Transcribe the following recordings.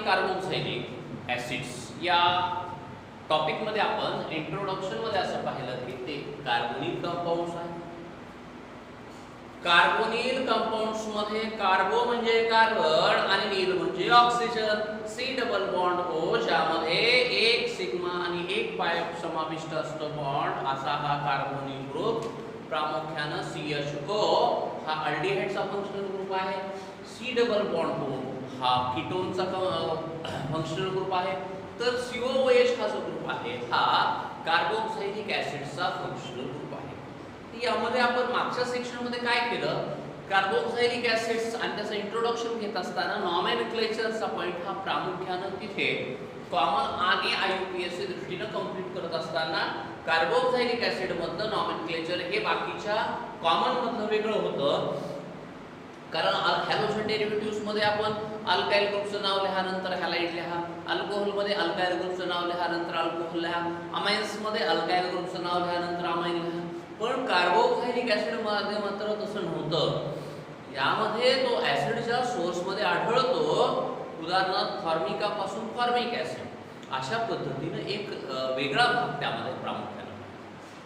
आणि carboxylic acids या topic मध्ये आपण इंट्रोडक्शन मध्ये असं पाहिलं की ते कार्बोनिल कंपाऊंड्स आहेत. कार्बोनिल कंपाऊंड्स मध्ये कार्बो म्हणजे कार्बन आणि नील म्हणजे oxygen. C double bond O ज्यामध्ये एक सिग्मा आणि एक पाय समाविष्ट असतो बॉन्ड असा हा कार्बोनिल ग्रुप. प्रामुख्याने CHO हा अल्डिहाइडचा फंक्शनल ग्रुप आहे. सी डबल बॉन्ड ओ हा कीटोनचा फंक्शनल ग्रुप आहे. तर COOH हा जो ग्रुप आहे हा कार्बोक्सिलिक ऍसिडचा फंक्शनल ग्रुप आहे. यामध्ये आपण मागच्या सेक्शन मध्ये काय केलं, कार्बोक्सिलिक ऍसिड्स आणि त्याचं इंट्रोडक्शन घेत असताना नॉमेनक्लेचरचा पॉइंट हा प्रामुख्याने तिथे कॉमन आणि IUPAC दृष्टीने कंप्लीट करत असताना कार्बोक्सिलिक ऍसिड मधलं नॉमेनक्लेचर हे बाकीच्या कॉमन मधलं वेगळं होतं. कारण हॅलोजन डेरिव्हेटिव्हज मध्ये आपण अल्काइल ग्रुपचं नाव लिहा नंतर हॅलाइड लिहा, अल्कोहोल मध्ये अल्काइल ग्रुपचं नाव लिहा नंतर अल्कोहोल लिहा, अमाइन्स मध्ये अल्काइल ग्रुपचं नाव लिहा नंतर अमाइन लिहा. पण कार्बोक्सिलिक ऍसिड मध्ये मात्र तसं नव्हतं. यामध्ये तो ऍसिड ज्या सोर्स मध्ये आढळतो, उदाहरणार्थ फॉर्मिका पासून फॉर्मिक ऍसिड, अशा पद्धतीने एक वेगळा भाग त्यामध्ये प्रामुख्याने.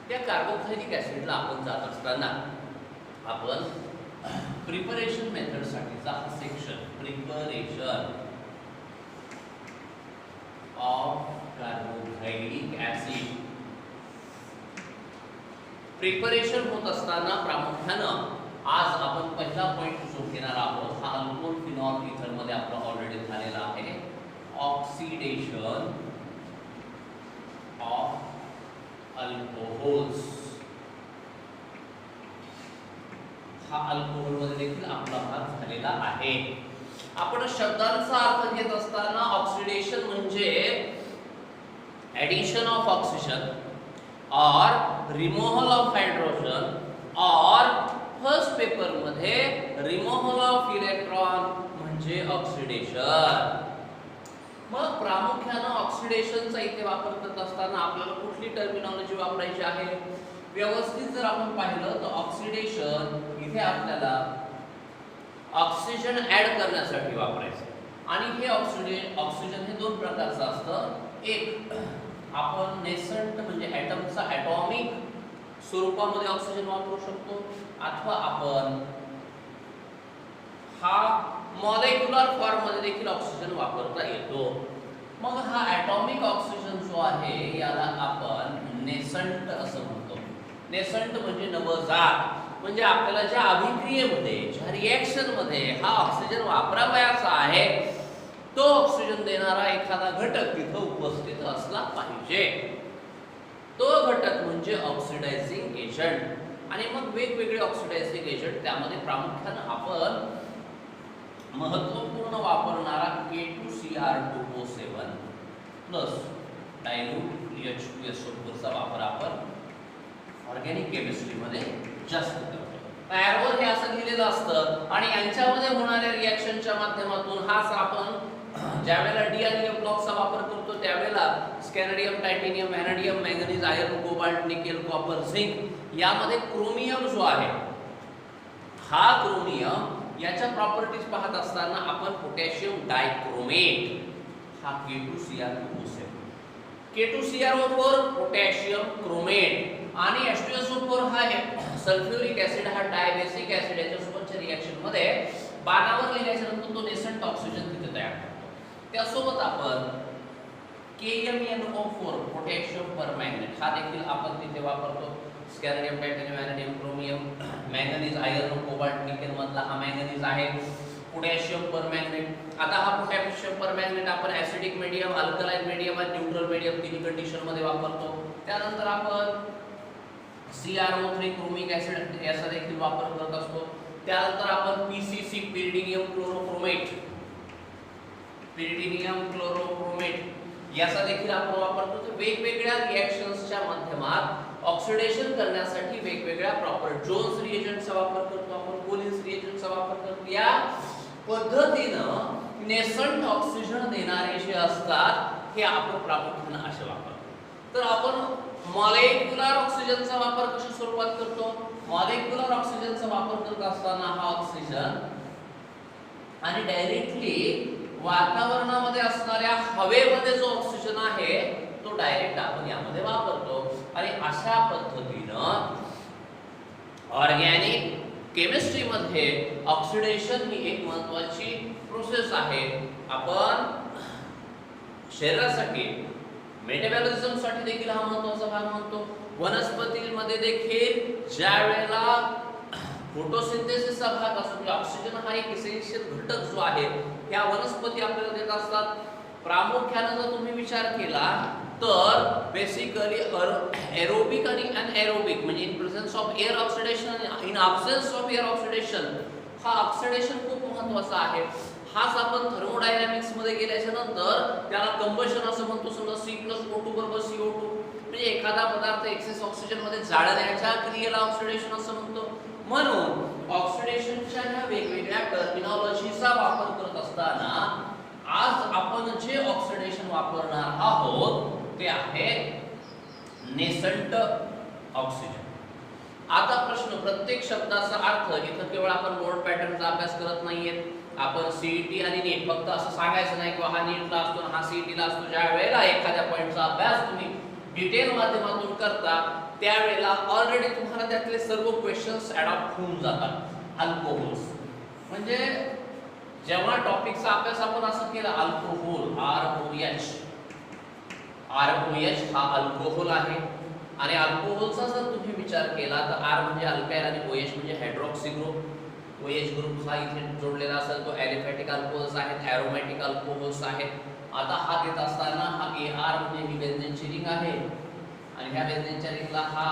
त्या कार्बोक्सिलिक ऍसिडला आपण जात असताना आपण प्रिपरेशन मेथड साठीचा section, preparation of carboxylic acid, preparation होत असताना प्रामुख्यानं आज आपण पहिला पॉइंट जो घेणार आहोत हा अल्कोहोल फिनॉल इथर मध्ये आपला ऑलरेडी झालेला आहे. Oxidation of alcohols. हा अल्कोहोल मध्ये देखील आपला भाग झालेला आहे. आपण शब्दांचा अर्थ घेत असताना ऑक्सिडेशन म्हणजे एडिशन ऑफ ऑक्सिजन और रिमूव्हल ऑफ हायड्रोजन और फर्स्ट पेपर मध्ये रिमूव्हल ऑफ इलेक्ट्रॉन म्हणजे ऑक्सिडेशन. मग प्रामुख्याने ऑक्सिडेशनचा इथे वापर करत असताना आपल्याला कुठली टर्मिनॉलॉजी वापरायची आहे, व्यवस्थित जर आपण पाहिलं तर ऑक्सिडेशन इथे आपल्याला ऑक्सिजन ऍड करण्यासाठी वापरायचं. आणि हे ऑक्सिजन हे दोन प्रकारचं असतं. एक आपण नेसंट म्हणजे ॲटमचा ॲटॉमिक स्वरूपामध्ये ऑक्सिजन वापरू शकतो, अथवा आपण हा मॉलेक्युलर फॉर्म मध्ये देखील ऑक्सिजन वापरता येतो. मग हा ॲटॉमिक ऑक्सिजन जो आहे याला आपण नेसंट असं म्हणतो. नेसंट म्हणजे नवजात, म्हणजे आपल्याला ज्या अभिक्रियेमध्ये ज्या रिएक्शन मध्ये हा ऑक्सिजन वापरावयाचा आहे तो ऑक्सिजन देणारा एखादा घटक तिथं उपस्थित असला पाहिजे. तो घटक म्हणजे ऑक्सिडायझिंग एजंट. आणि मग वेगवेगळे ऑक्सिडायझिंग एजंट त्यामध्ये प्रामुख्याने आपण महत्त्वपूर्ण वापरणारा K2Cr2O7 प्लस डायल्यूट H2SO4 चा वापर आपण ऑर्गॅनिक केमिस्ट्री मध्ये जास्त करतो. तयारवर हे असं लिहिलेलं असतं आणि यांच्यामध्ये होणाऱ्या रिएक्शनच्या माध्यमातून हाच आपण ज्यावेळेला डी आणि एफ ब्लॉकचा वापर करतो त्यावेळेला scandium, titanium, vanadium, manganese, iron, cobalt, nickel, copper, zinc यामध्ये क्रोमियम जो आहे हा क्रोमियम याच्या प्रॉपर्टीज पाहत असताना आपण पोटॅशियम डायक्रोमेट हा K2Cr2O7, K2Cr4 पोटॅशियम क्रोमेट आणि H2SO4 हा सल्फ्युरिक ऍसिड हा डायबेसिक ऍसिड याच्यासोबतच्या रिएक्शन मध्ये बाणावर लिहिल्याच्या नंतर तो नेसंट ऑक्सिजन तिथे तयार होतो. त्यासोबत आपण KMnO4 पोटॅशियम परमॅंगनेट हा देखील आपण तिथे वापरतो. Scandium, titanium, vanadium, chromium, manganese, iron, cobalt, nickel मधला हा मॅंगनीज आहे. Potassium permanganate. आता हा पोटॅशियम परमॅंगनेट आपण ऍसिडिक मीडियम, अल्कलाइन मीडियम आणि न्यूट्रल मीडियम तिन्ही कंडिशन मध्ये वापरतो. त्यानंतर आपण CrO3 क्रोमिक ऍसिड याचा देखील वापर करत असतो. त्यानंतर आपण PCC पिरिडिनियम क्लोरोक्रोमेट, पिरिडिनियम क्लोरोक्रोमेट याचा देखील आपण वापर करतो. वेगवेगळ्या रिएक्शन्सच्या माध्यमात ऑक्सिडेशन करण्यासाठी वेगवेगळ्या प्रॉपर जोन्स रिएजंटचा वापर करतो आपण, कोलिन्स रिएजंटचा वापर करतो. या पद्धतीनं नेसंट ऑक्सिजन देणारे जे असतात हे आपण प्रामुख्याने असे वापरतो. तर आपण मॉलेक्युलर ऑक्सिजनचा वापर कशा स्वरूपात करतो, मॉलेक्युलर ऑक्सिजनचा वापर करत असताना हा ऑक्सिजन आणि डायरेक्टली वातावरणामध्ये असणाऱ्या हवेमध्ये जो ऑक्सिजन आहे तो डायरेक्ट आपण यामध्ये वापरतो. आणि अशा पद्धतीनं ऑर्गॅनिक केमिस्ट्रीमध्ये ऑक्सिडेशन ही एक महत्त्वाची प्रोसेस आहे. आपण शरीरासाठी मेटाबॉलिझम साठी देखील हा महत्त्वाचा भाग म्हणतो. वनस्पतीमध्ये देखील ज्या वेळेला फोटोसिंथेसिसचा भाग असतो म्हणजे ऑक्सिजन हा एक इसेन्शियल घटक जो आहे ह्या वनस्पती आपल्याला देत असतात. प्रामुख्याने जर तुम्ही विचार केला तर बेसिकली एरोबिक आणि अनएरोबिक म्हणजे in presence of air oxidation आणि in absence of air oxidation हा ऑक्सिडेशन खूप महत्त्वाचा आहे. हाच आपण थर्मोडायनॅमिक्स मध्ये गेल्याच्या नंतर त्याला कंबशन असं म्हणतो. समजा C+O2 बरोबर CO2 म्हणजे एखादा पदार्थ एक्सेस ऑक्सिजन मध्ये जाळण्याच्या क्रियेला ऑक्सिडेशन असं म्हणतो. म्हणून ऑक्सिडेशनच्या ह्या वेगवेगळ्या टर्मिनॉलॉजीचा वापर करत असताना आज आपण जे ऑक्सिडेशन वापरणार आहोत ते आहे नेसंट ऑक्सिजन. आता प्रश्न प्रत्येक शब्दाचा अर्थ इथं केवळ आपण बोर्ड पॅटर्नचा अभ्यास करत नाहीये. आपण सीईटी आणि नीट फक्त असं सांगायचं नाही की हा नीटला असतो हा सीईटीला असतो. ज्या वेळेला एखाद्या पॉइंटचा अभ्यास तुम्ही डिटेल माध्यमातून करता त्यावेळेला ऑलरेडी तुम्हाला त्यातले सर्व क्वेश्चन्स ॲडॉप्ट होऊन जातात. अल्कोहोल्स म्हणजे जेव्हा टॉपिकचा अभ्यास आपण असं केला अल्कोहोल ROH हा अल्कोहोल आहे. आणि अल्कोहोलचा जर तुम्ही विचार केला तर R म्हणजे अल्काइल आणि OH म्हणजे हायड्रॉक्सी ग्रुप. OH ग्रुप हा इथे जोडलेला असेल तो ॲलिफॅटिक अल्कोहोल्स आहेत, ॲरोमॅटिक अल्कोहोल्स आहेत. आता हा देत असताना हा AR म्हणजे ही बेन्झीनची रिंग आहे आणि ह्या बेन्झीनच्या रिंगला हा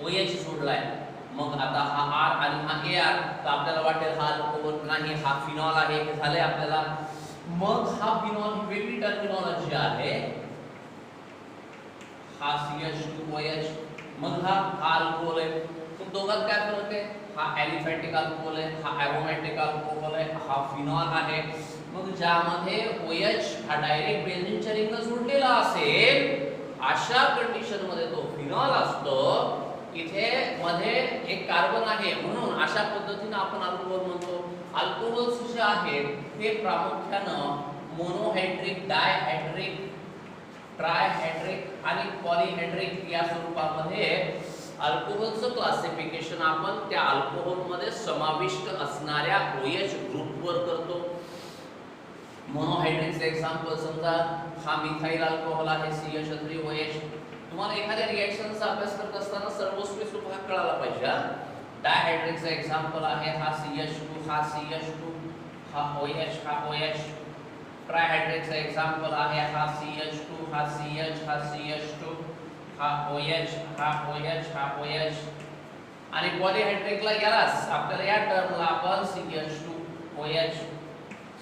OH जोडलाय. मग आता हा R आणि हा AR तर आपल्याला वाटेल हा अल्कोहोल नाही हा फिनॉल आहे हे झाले आपल्याला. मग हा फिनॉल ही वेगळी टर्मिनॉलॉजी आहे. हा CH2OH मग हा अल्कोहोल आहे. मग दोघांत काय फरक आहे? हा ॲलिफॅटिक अल्कोहोल आहे, हा ॲरोमॅटिक अल्कोहोल आहे, हा फिनॉल आहे. मग ज्यामध्ये OH हा डायरेक्ट बेन्झीनच्या रिंगला जोडलेला असेल अशा कंडिशन मध्ये तो फिनॉल असतो. इथे मध्ये एक कार्बन आहे म्हणून अशा पद्धतीने आपण अल्कोहोल म्हणतो. अल्कोहोल्स जे आहेत हे प्रामुख्याने मोनोहायड्रिक, डायहायड्रिक, ट्रायहायड्रिक आणि पॉलीहायड्रिक या स्वरूपामध्ये अल्कोहोलचं क्लासिफिकेशन आपण त्या अल्कोहोलमध्ये समाविष्ट असणाऱ्या OH ग्रुपवर करतो. मोनोहायड्रिकचे एक्झाम्पल समजा हा मिथाइल अल्कोहोल आहे CH3OH. तुम्हाला एखाद्या रिएक्शनचा अभ्यास करत असताना सर्वस्वी भाग कळायला पाहिजे. डायहायड्रिकचा एक्झाम्पल आहे हा CH2 हा CH2 हा OH हा OH. ट्रायहायड्रिकचा एक्झाम्पल आहे हा CH2 हा CH हा CH2 हा OH हा OH हा OH. आणि पॉलीहायड्रिकला यालाच आपल्याला या टर्मला आपण CH2OH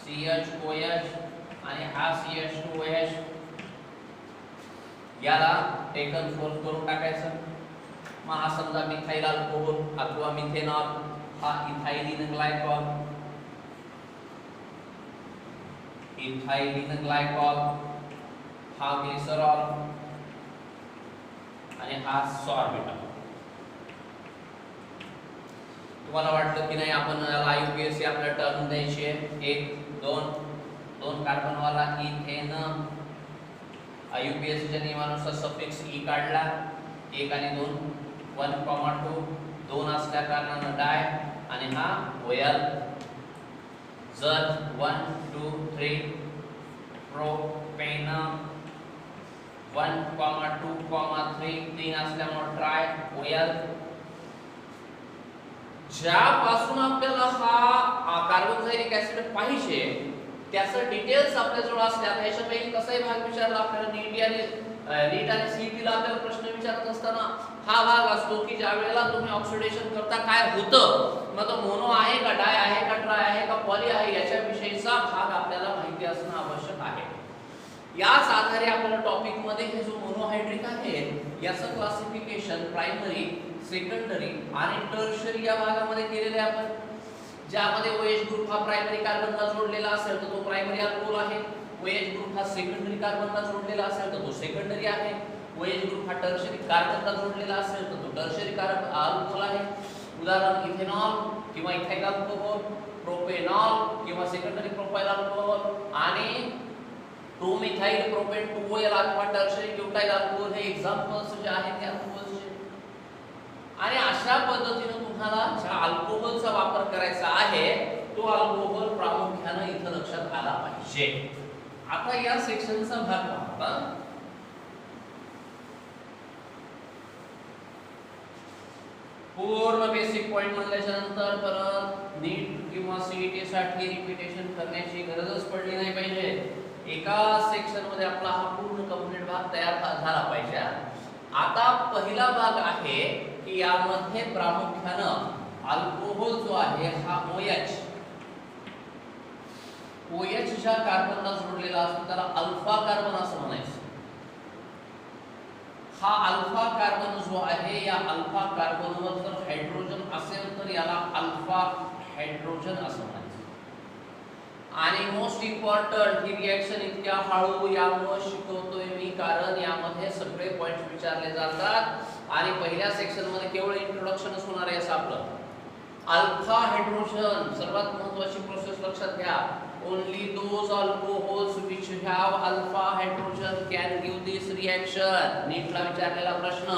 CHOH आणि हा CH2OH याला टेकन फोर्थ करून टाकायचं. मग हा समजा मिथाइल अल्कोहोल अथवा मिथेनॉल हा इथाइलिन ग्लायकॉल, इथाइलिन ग्लायकॉल हा ग्लिसरॉल आणि हा सॉर्बिटॉल. तुम्हाला वाटलं की नाही आपण IUPAC आपल्याला टर्म द्यायची आहे 1 2 कार्बन वाला इथेन. IUPAC च्या नियमानुसार सफिक्स ई काढला 1 आणि 2 1,2 2 असल्या कारणाने डाय आणि हा OL. जर 1 2 3 प्रोपेन 1,2,3 3 असल्यामुळे ट्राय OL. ज्यापासून आपल्याला हा कार्बोक्सिलिक ऍसिड पाहिजे त्याचं डिटेल्स आपल्याजवळ असले. आता याच्यापैकी कसाही भाग विचारला आपल्याला नीट आणि सीईटीला आपल्याला प्रश्न विचारत असताना हा भाग असतो की ज्या वेळेला तुम्ही ऑक्सिडेशन करता काय होतं, मग तो मोनो आहे का डाय आहे का ट्राय आहे का पॉली आहे याच्याविषयीचा भाग आपल्याला माहिती असणं आवश्यक आहे. याच आधारे आपल्याला टॉपिक मध्ये हे जो मोनोहायड्रिक आहे याचं क्लासिफिकेशन प्रायमरी, सेकंडरी आणि टर्शरी या भागामध्ये केलेले आहे आपण. ज्यामध्ये OH ग्रुप हा प्रायमरी कार्बनला जोडलेला असेल तर तो प्रायमरी अल्कोहोल आहे. OH ग्रुप हा सेकंडरी कार्बनला जोडलेला असेल तर तो सेकंडरी आहे. OH ग्रुप हा टर्शरी कार्बनला जोडलेला असेल तर तो टर्शरी अल्कोहोल आहे. उदाहरण इथेनॉल किंवा इथाइल अल्कोहोल, प्रोपेनॉल किंवा सेकंडरी प्रोपाइल अल्कोहोल, आणि two methyl propane 2OL alpha tertiary butyl alcohol हे एक्झाम्पल्स जे आहेत त्या अल्कोहोलचे. आणि अशा पद्धतीने तुम्हाला ज्या अल्कोहोलचा वापर करायचा आहे तो अल्कोहोल प्रामुख्याने इथं लक्षात आला पाहिजे. आता या सेक्शनचा भाग पहा. पूर्ण बेसिक पॉइंट म्हणल्याच्या नंतर परत नीट किंवा सीईटी साठी रिपीटेशन करण्याची गरजच पडली नाही पाहिजे. एका सेक्शन मध्ये आपला हा पूर्ण कंप्लीट भाग तयार झाला पाहिजे. आता पहिला भाग आहे की यामध्ये प्रामुख्याने अल्कोहोल जो आहे हा OH ज्या कार्बनला जोडलेला असतो त्याला अल्फा कार्बन असं म्हणायचं. हा अल्फा कार्बन जो आहे या अल्फा कार्बनवर जर हायड्रोजन असेल तर याला अल्फा हायड्रोजन असं म्हणायचं. आणि मोस्ट इम्पॉर्टंट ही रिएक्शन इतक्या हळू यामुळे शिकवतोय मी कारण यामध्ये सगळे पॉइंट्स विचारले जातात आणि पहिल्या सेक्शन मध्ये केवळ इंट्रोडक्शनच होणार आहे असं आपलं. अल्फा हायड्रोजन सर्वात महत्त्वाची प्रोसेस लक्षात घ्या. Only those alcohols which have alpha hydrogen can give this reaction. नीटला विचारलेला प्रश्न,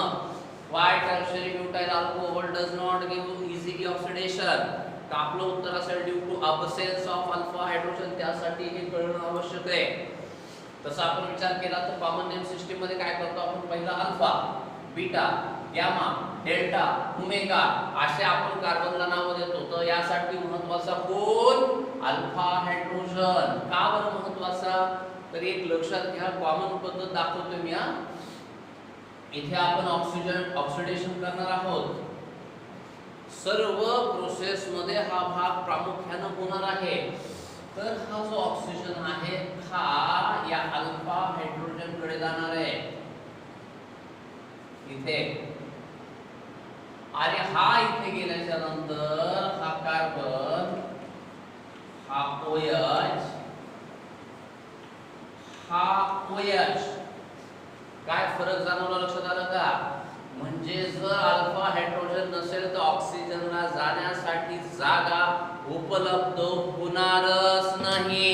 why tertiary butyl alcohol does not give easily oxidation? तर आपलं उत्तर असेल due to absence of alpha hydrogen. त्यासाठी हे कळणं आवश्यक आहे. तसं आपण विचार केला तर कॉमन नेम सिस्टीम मध्ये काय करतो आपण, पहिला alpha, beta, gamma, delta, omega असे आपण कार्बनला नाव देतो. तर यासाठी महत्त्वाचा कोण, अल्फा हायड्रोजन. का बरं महत्त्वाचा, तर एक लक्षात घ्या, कॉमन पद्धत दाखवतो मी. इथे आपण ऑक्सिडेशन करणार आहोत. सर्व प्रोसेस मध्ये हा भाग प्रामुख्याने होणार आहे. तर हा जो ऑक्सिजन आहे हा या अल्फा हायड्रोजन कडे जाणार आहे इथे. आणि हा इथे गेल्याच्या नंतर हा कार्बन, हा OH, हा OH काय फरक जाणवला लक्षात आलं का? म्हणजे जर अल्फा हायड्रोजन नसेल तर ऑक्सिजनला जाण्यासाठी जागा उपलब्ध होणारच नाही.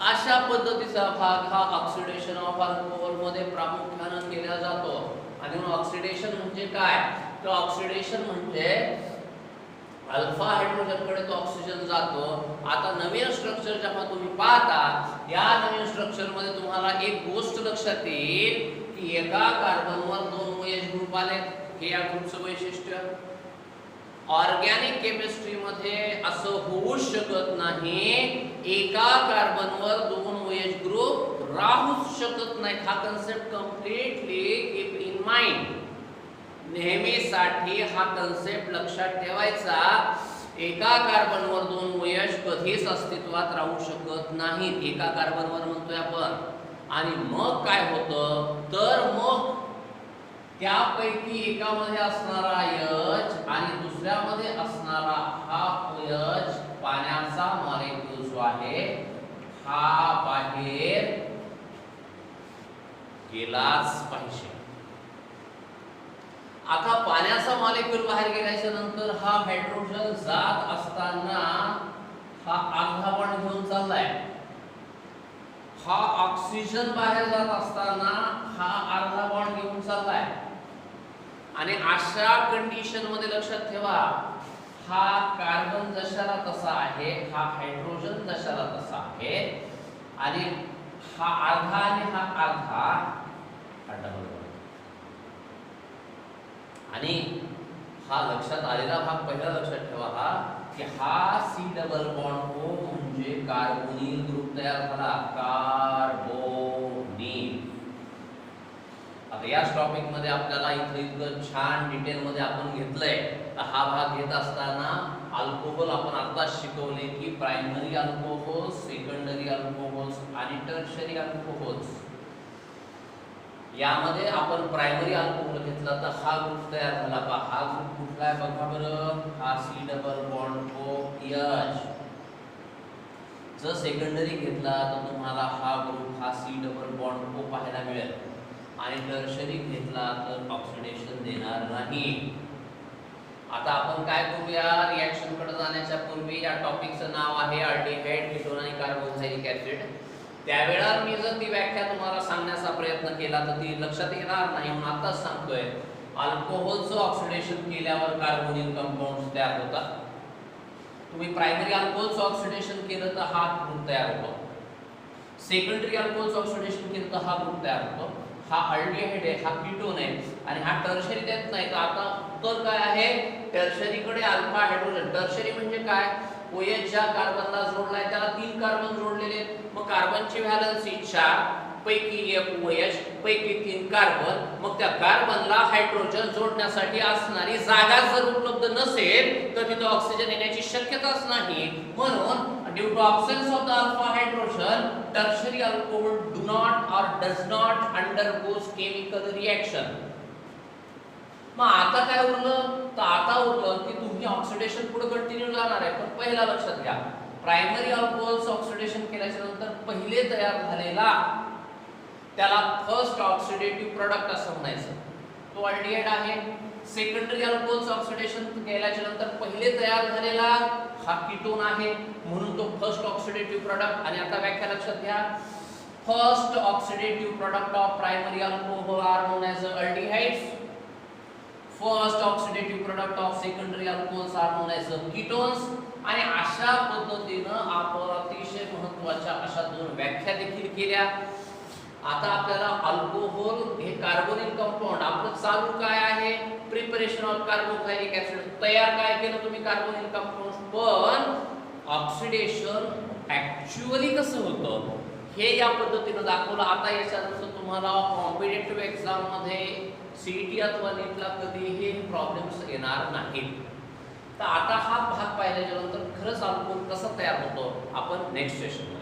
अशा पद्धतीचा भाग हा ऑक्सिडेशन ऑफ अल्कोहोल मध्ये प्रामुख्याने केला जातो. आणि म्हणून ऑक्सिडेशन म्हणजे काय, तर ऑक्सिडेशन म्हणजे अल्फा हायड्रोजन कडे तो ऑक्सिजन जातो. आता नवीन स्ट्रक्चर जेव्हा तुम्ही पाहता या नवीन स्ट्रक्चर मध्ये तुम्हाला एक गोष्ट लक्षात येईल की एका कार्बनवर 2 OH ग्रुप आले. हे या ग्रुपचं वैशिष्ट्य. ऑर्गॅनिक केमिस्ट्री मध्ये असं होऊ शकत नाही. एका कार्बनवर 2 OH ग्रुप राहूच शकत नाही. हा concept completely keep in mind. नेहमीसाठी हा कन्सेप्ट लक्षात ठेवायचा. एका कार्बनवर 2 OH कधीच अस्तित्वात राहू शकत नाहीत. एका कार्बनवर म्हणतोय आपण. आणि मग काय होतं, तर मग त्यापैकी एकामध्ये असणारा H आणि दुसऱ्यामध्ये असणारा हा OH पाण्याचा मॉलिक्यूल जो आहे हा बाहेर गेलाच पाहिजे. आता पाण्याचा मॉलिक्यूल बाहेर गेल्याच्या नंतर हा हायड्रोजन जात असताना हा अर्धा बॉन्ड घेऊन चाललाय. हा ऑक्सिजन बाहेर जात असताना हा अर्धा बॉन्ड घेऊन चाललाय. आणि अशा कंडिशन मध्ये लक्षात ठेवा, हा कार्बन जशाला तसा आहे, हा हायड्रोजन जशाला तसा आहे. आणि हा अर्धा आणि हा अर्धा डबल. आणि हा लक्षात आलेला भाग पहिला लक्षात ठेवा हा की हा C डबल बॉन्ड O म्हणजे कार्बोनिल ग्रुप तयार झाला. कार्बोनिल. आता या टॉपिक मध्ये आपल्याला इथं छान डिटेल मध्ये आपण घेतलंय. तर हा भाग घेत असताना अल्कोहोल आपण आताच शिकवले की प्रायमरी अल्कोहोल, सेकंडरी अल्कोहोल्स आणि टर्शरी अल्कोहोल्स. यामध्ये आपण प्रायमरी अल्कोहोल घेतला तर हा ग्रुप तयार झाला. हा ग्रुप कुठला आहे बघा बरं, हा C डबल बॉन्ड OH. जर सेकंडरी घेतला तर तुम्हाला हा ग्रुप हा C डबल बॉन्ड O पाहायला मिळेल. आणि टर्शरी घेतला तर ऑक्सिडेशन देणार नाही. आता आपण काय करूया, रिएक्शन कडे जाण्याच्या पूर्वी या टॉपिकचं नाव आहे अल्डिहाइड, कीटोन आणि कार्बोक्सिलिक ऍसिड. त्यावेळेला मी जर ती व्याख्या तुम्हाला सांगण्याचा प्रयत्न केला तर ती लक्षात येणार नाही, म्हणून आताच सांगतोय. अल्कोहोलचं ऑक्सिडेशन केल्यावर कार्बोनिल कंपाऊंड्स तयार होतात. तुम्ही प्रायमरी अल्कोहोलचं ऑक्सिडेशन केलं तर हा ग्रुप तयार होतो. सेकंडरी अल्कोहोलचं ऑक्सिडेशन केलं तर हा ग्रुप तयार होतो. हा अल्डिहाइड आहे, हा कीटोन आहे आणि हा टर्शरी देत नाही. तर आता उत्तर काय आहे, टर्शरीकडे अल्फा हायड्रोजन. टर्शरी म्हणजे काय, OH ज्या कार्बनला जोडलाय त्याला 3 कार्बन जोडलेले आहेत. मग कार्बनची व्हॅलन्सी 4 पैकी 1 OH पैकी 3 कार्बन. मग त्या कार्बनला हायड्रोजन जोडण्यासाठी असणारी जागा जर उपलब्ध नसेल तर तिथे ऑक्सिजन येण्याची शक्यताच नाही. म्हणून due to absence of the alpha hydrogen, tertiary alcohol do not or does not undergoes chemical reaction. मग आता काय उरलं, तर आता उरलं की तुम्ही ऑक्सिडेशन पुढे कंटिन्यू जाणार आहे. पण पहिला लक्षात घ्या, प्रायमरी अल्कोहोलचं ऑक्सिडेशन केल्याच्या नंतर पहिले तयार झालेला त्याला फर्स्ट ऑक्सिडेटिव्ह प्रोडक्ट असं म्हणायचं, तो अल्डिहाइड आहे. सेकंडरी अल्कोहोलचं ऑक्सिडेशन केल्याच्या नंतर पहिले तयार झालेला हा कीटोन आहे, म्हणून तो फर्स्ट ऑक्सिडेटिव्ह प्रोडक्ट. आणि आता व्याख्या लक्षात घ्या, first oxidative product of primary alcohol are known as aldehydes. First oxidative product of secondary alcohols are known as ketones. आणि अशा पद्धतीनं आपण अतिशय महत्त्वाच्या अशा 2 व्याख्या देखील केल्या. आता आपल्याला अल्कोहोल हे कार्बोनिल कंपाऊंड, आपलं चालू काय आहे, प्रिपरेशन ऑफ कार्बोक्सिलिक ऍसिड. तयार काय केलं तुम्ही कार्बोनिल कंपाऊंड, पण ऑक्सिडेशन ऍक्च्युअली कसं होतं हे या पद्धतीनं दाखवलं. आता याच्यानंतर तुम्हाला कॉम्पिटिटिव्ह एक्झाम मध्ये सीईटी अथवा नीटला कधीही प्रॉब्लेम्स येणार नाहीत. तर आता हा भाग पाहिल्याच्या नंतर खरंच अल्कोहोल कसा तयार होतो आपण नेक्स्ट सेशन